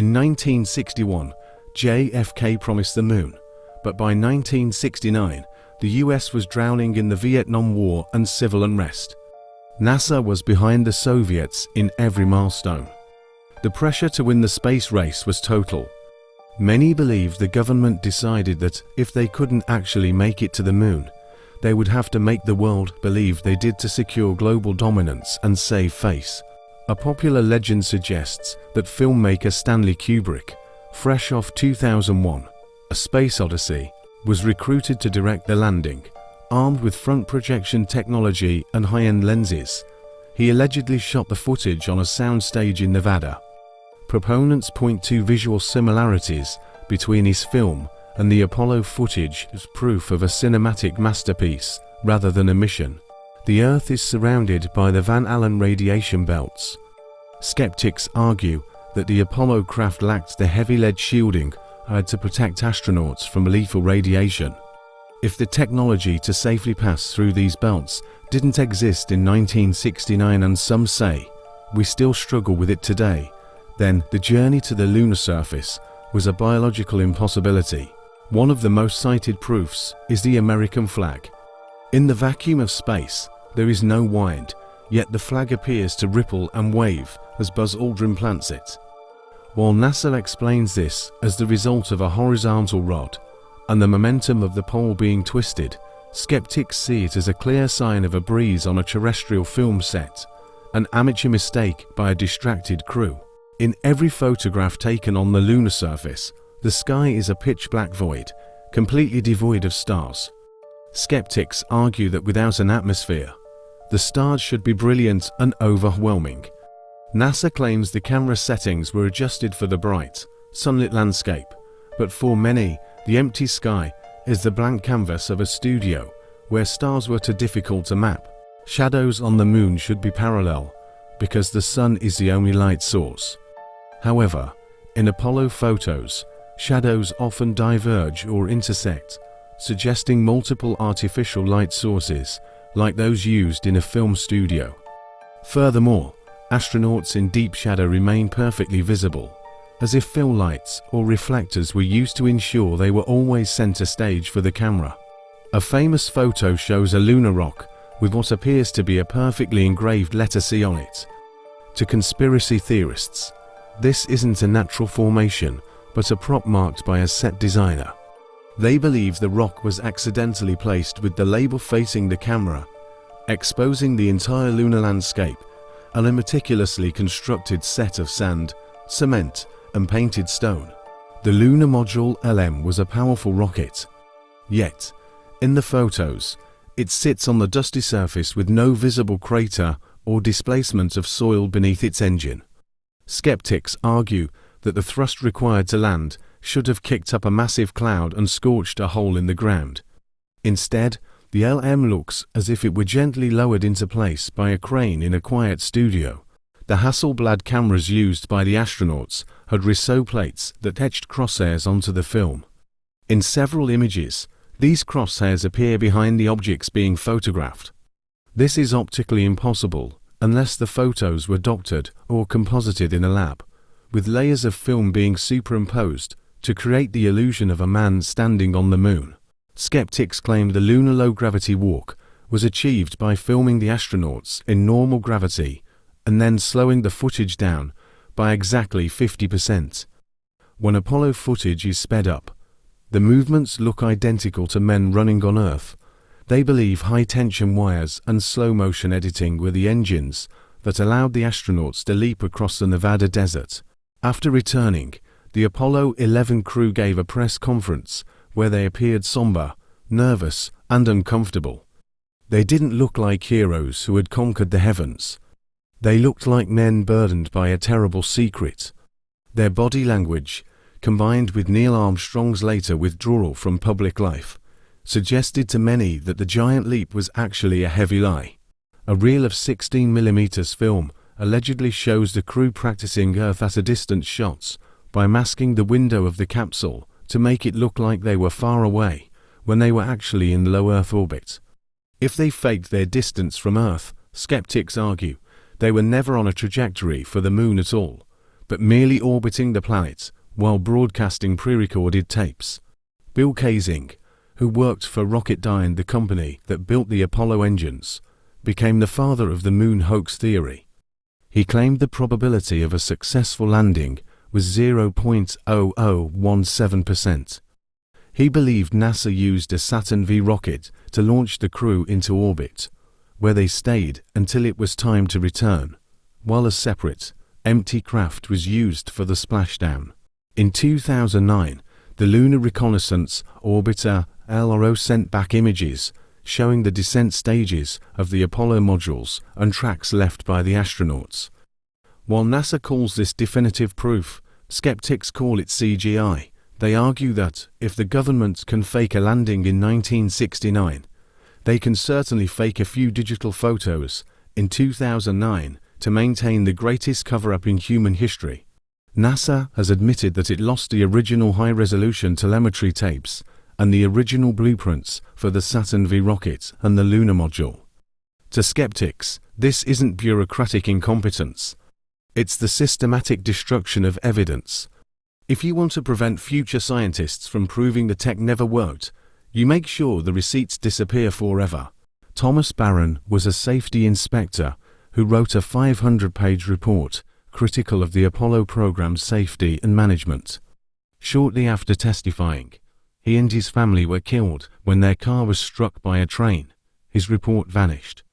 In 1961, JFK promised the moon, but by 1969, the US was drowning in the Vietnam War and civil unrest. NASA was behind the Soviets in every milestone. The pressure to win the space race was total. Many believed the government decided that if they couldn't actually make it to the moon, they would have to make the world believe they did to secure global dominance and save face. A popular legend suggests that filmmaker Stanley Kubrick, fresh off 2001, A Space Odyssey, was recruited to direct the landing, armed with front projection technology and high-end lenses. He allegedly shot the footage on a soundstage in Nevada. Proponents point to visual similarities between his film and the Apollo footage as proof of a cinematic masterpiece rather than a mission. The Earth is surrounded by the Van Allen radiation belts. Skeptics argue that the Apollo craft lacked the heavy lead shielding had to protect astronauts from lethal radiation. If the technology to safely pass through these belts didn't exist in 1969, and some say we still struggle with it today, then the journey to the lunar surface was a biological impossibility. One of the most cited proofs is the American flag. In the vacuum of space, there is no wind, yet the flag appears to ripple and wave as Buzz Aldrin plants it. While NASA explains this as the result of a horizontal rod and the momentum of the pole being twisted, skeptics see it as a clear sign of a breeze on a terrestrial film set, an amateur mistake by a distracted crew. In every photograph taken on the lunar surface, the sky is a pitch-black void, completely devoid of stars. Skeptics argue that without an atmosphere, the stars should be brilliant and overwhelming. NASA claims the camera settings were adjusted for the bright, sunlit landscape, but for many, the empty sky is the blank canvas of a studio where stars were too difficult to map. Shadows on the moon should be parallel, because the sun is the only light source. However, in Apollo photos, shadows often diverge or intersect, suggesting multiple artificial light sources, like those used in a film studio. Furthermore, astronauts in deep shadow remain perfectly visible, as if fill lights or reflectors were used to ensure they were always center stage for the camera. A famous photo shows a lunar rock with what appears to be a perfectly engraved letter C on it. To conspiracy theorists, this isn't a natural formation, but a prop marked by a set designer. They believe the rock was accidentally placed with the label facing the camera, exposing the entire lunar landscape and a meticulously constructed set of sand, cement, and painted stone. The lunar module LM was a powerful rocket. Yet, in the photos, it sits on the dusty surface with no visible crater or displacement of soil beneath its engine. Skeptics argue that the thrust required to land should have kicked up a massive cloud and scorched a hole in the ground. Instead, the LM looks as if it were gently lowered into place by a crane in a quiet studio. The Hasselblad cameras used by the astronauts had Risso plates that etched crosshairs onto the film. In several images, these crosshairs appear behind the objects being photographed. This is optically impossible unless the photos were doctored or composited in a lab, with layers of film being superimposed to create the illusion of a man standing on the moon. Skeptics claim the lunar low-gravity walk was achieved by filming the astronauts in normal gravity and then slowing the footage down by exactly 50%. When Apollo footage is sped up, the movements look identical to men running on Earth. They believe high-tension wires and slow-motion editing were the engines that allowed the astronauts to leap across the Nevada desert. After returning, the Apollo 11 crew gave a press conference where they appeared somber, nervous, and uncomfortable. They didn't look like heroes who had conquered the heavens. They looked like men burdened by a terrible secret. Their body language, combined with Neil Armstrong's later withdrawal from public life, suggested to many that the giant leap was actually a heavy lie. A reel of 16mm film allegedly shows the crew practicing Earth at a distance shots by masking the window of the capsule to make it look like they were far away when they were actually in low Earth orbit. If they faked their distance from Earth, skeptics argue, they were never on a trajectory for the moon at all. but merely orbiting the planet while broadcasting pre-recorded tapes. Bill Kaysing, who worked for Rocketdyne, the company that built the Apollo engines, became the father of the moon hoax theory. He claimed the probability of a successful landing was 0.0017%. He believed NASA used a Saturn V rocket to launch the crew into orbit, where they stayed until it was time to return, while a separate, empty craft was used for the splashdown. In 2009, the Lunar Reconnaissance Orbiter (LRO) sent back images showing the descent stages of the Apollo modules and tracks left by the astronauts. While NASA calls this definitive proof, skeptics call it CGI. They argue that, if the government can fake a landing in 1969, they can certainly fake a few digital photos in 2009 to maintain the greatest cover-up in human history. NASA has admitted that it lost the original high-resolution telemetry tapes and the original blueprints for the Saturn V rocket and the lunar module. To skeptics, this isn't bureaucratic incompetence. It's the systematic destruction of evidence. If you want to prevent future scientists from proving the tech never worked, you make sure the receipts disappear forever. Thomas Barron was a safety inspector who wrote a 500-page report critical of the Apollo program's safety and management. Shortly after testifying, he and his family were killed when their car was struck by a train. His report vanished.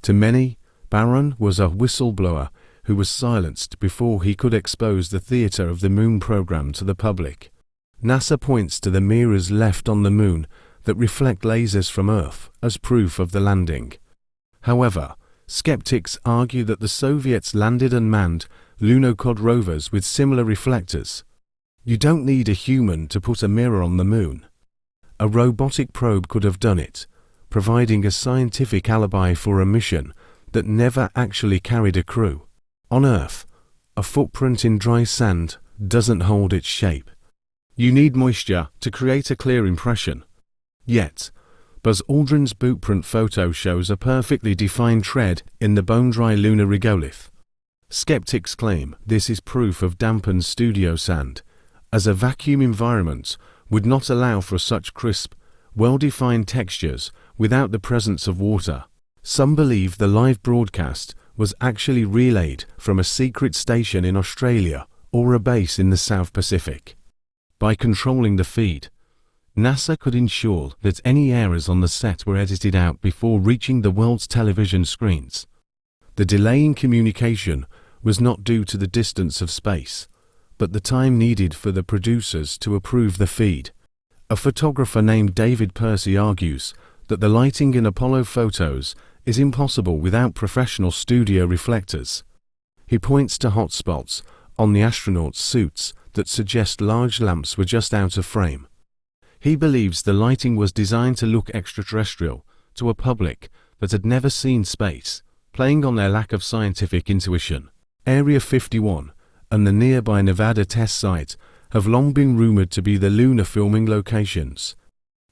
To many, Barron was a whistleblower who was silenced before he could expose the theater of the moon program to the public. NASA points to the mirrors left on the moon that reflect lasers from Earth as proof of the landing. However, skeptics argue that the Soviets landed unmanned Lunokhod rovers with similar reflectors. You don't need a human to put a mirror on the moon. A robotic probe could have done it, providing a scientific alibi for a mission that never actually carried a crew. On Earth, a footprint in dry sand doesn't hold its shape. You need moisture to create a clear impression. Yet, Buzz Aldrin's bootprint photo shows a perfectly defined tread in the bone-dry lunar regolith. Skeptics claim this is proof of dampened studio sand, as a vacuum environment would not allow for such crisp, well-defined textures without the presence of water. Some believe the live broadcast was actually relayed from a secret station in Australia or a base in the South Pacific. By controlling the feed, NASA could ensure that any errors on the set were edited out before reaching the world's television screens. The delay in communication was not due to the distance of space, but the time needed for the producers to approve the feed. A photographer named David Percy argues that the lighting in Apollo photos is impossible without professional studio reflectors. He points to hotspots on the astronauts' suits that suggest large lamps were just out of frame. He believes the lighting was designed to look extraterrestrial to a public that had never seen space, playing on their lack of scientific intuition. Area 51 and the nearby Nevada test site have long been rumored to be the lunar filming locations.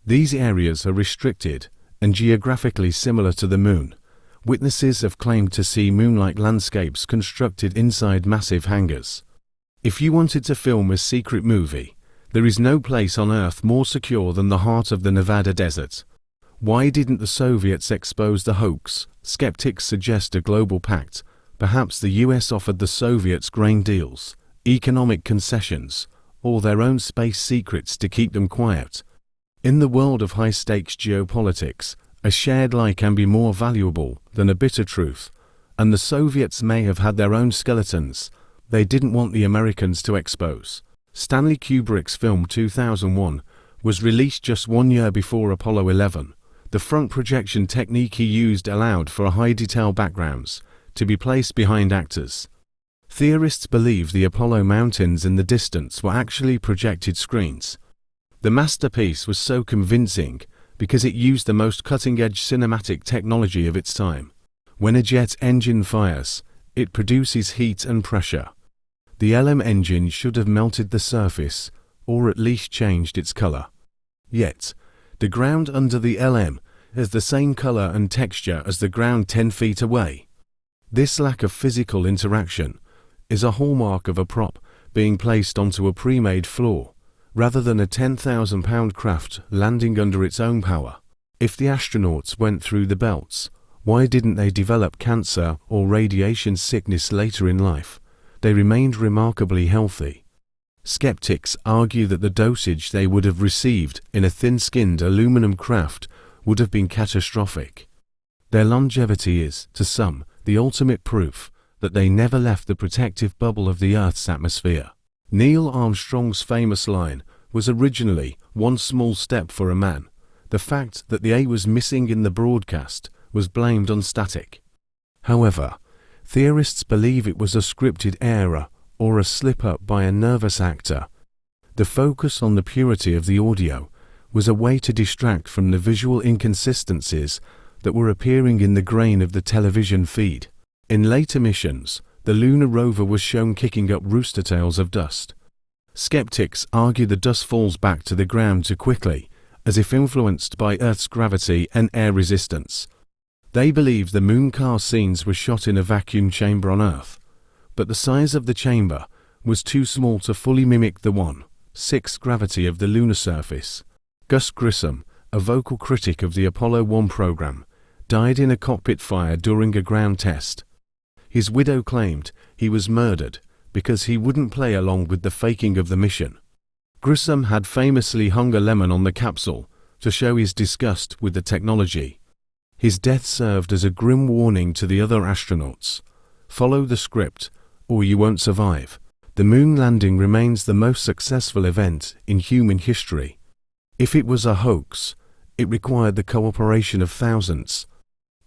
These areas are restricted and geographically similar to the moon. Witnesses have claimed to see moon-like landscapes constructed inside massive hangars. If you wanted to film a secret movie, there is no place on Earth more secure than the heart of the Nevada desert. Why didn't the Soviets expose the hoax? Skeptics suggest a global pact. Perhaps the US offered the Soviets grain deals, economic concessions, or their own space secrets to keep them quiet. In the world of high-stakes geopolitics, a shared lie can be more valuable than a bitter truth, and the Soviets may have had their own skeletons they didn't want the Americans to expose. Stanley Kubrick's film 2001 was released just 1 year before Apollo 11. The front projection technique he used allowed for high-detail backgrounds to be placed behind actors. Theorists believe the Apollo mountains in the distance were actually projected screens. The masterpiece was so convincing because it used the most cutting-edge cinematic technology of its time. When a jet engine fires, it produces heat and pressure. The LM engine should have melted the surface, or at least changed its color. Yet, the ground under the LM has the same color and texture as the ground 10 feet away. This lack of physical interaction is a hallmark of a prop being placed onto a pre-made floor, rather than a 10,000-pound craft landing under its own power. If the astronauts went through the belts, why didn't they develop cancer or radiation sickness later in life? They remained remarkably healthy. Skeptics argue that the dosage they would have received in a thin-skinned aluminum craft would have been catastrophic. Their longevity is, to some, the ultimate proof that they never left the protective bubble of the Earth's atmosphere. Neil Armstrong's famous line was originally "one small step for a man." The fact that the A was missing in the broadcast was blamed on static. However, theorists believe it was a scripted error or a slip-up by a nervous actor. The focus on the purity of the audio was a way to distract from the visual inconsistencies that were appearing in the grain of the television feed. In later missions, the lunar rover was shown kicking up rooster tails of dust. Skeptics argue the dust falls back to the ground too quickly, as if influenced by Earth's gravity and air resistance. They believe the moon car scenes were shot in a vacuum chamber on Earth, but the size of the chamber was too small to fully mimic the 1/6 gravity of the lunar surface. Gus Grissom, a vocal critic of the Apollo 1 program, died in a cockpit fire during a ground test. His widow claimed he was murdered because he wouldn't play along with the faking of the mission. Grissom had famously hung a lemon on the capsule to show his disgust with the technology. His death served as a grim warning to the other astronauts. Follow the script, or you won't survive. The moon landing remains the most successful event in human history. If it was a hoax, it required the cooperation of thousands.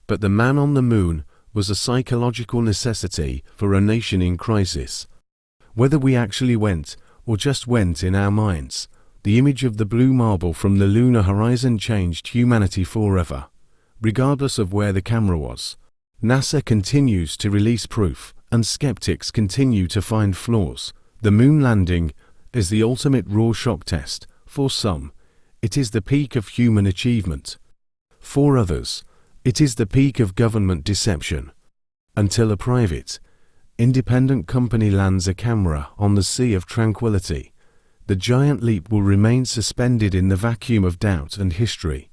But the man on the moon was a psychological necessity for a nation in crisis. Whether we actually went or just went in our minds, the image of the blue marble from the lunar horizon changed humanity forever, regardless of where the camera was. NASA continues to release proof, and skeptics continue to find flaws. The moon landing is the ultimate Rorschach test. For some, it is the peak of human achievement. For others, it is the peak of government deception. Until a private, independent company lands a camera on the sea of tranquility, the giant leap will remain suspended in the vacuum of doubt and history.